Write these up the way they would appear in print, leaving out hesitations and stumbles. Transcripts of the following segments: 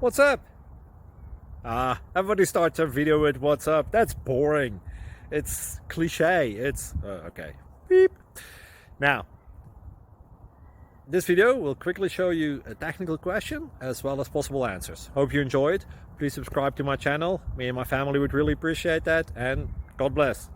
What's up? Everybody starts a video with what's up. That's boring. It's cliche. It's okay. Beep. Now, this video will quickly show you a technical question as well as possible answers. Hope you enjoyed. Please subscribe to my channel. Me and my family would really appreciate that, and God bless.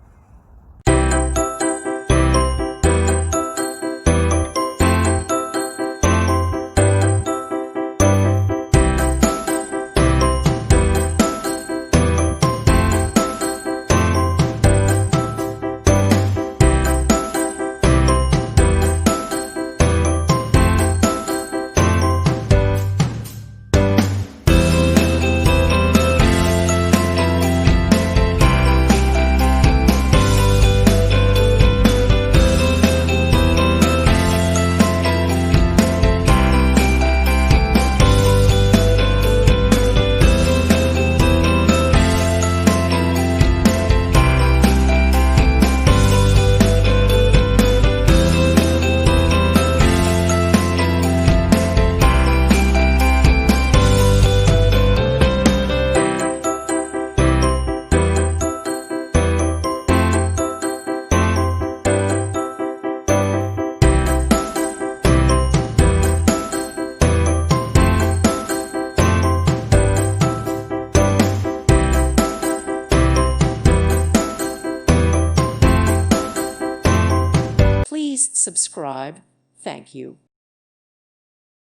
Please subscribe. Thank you.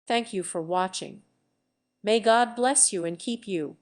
Thank you for watching. May God bless you and keep you.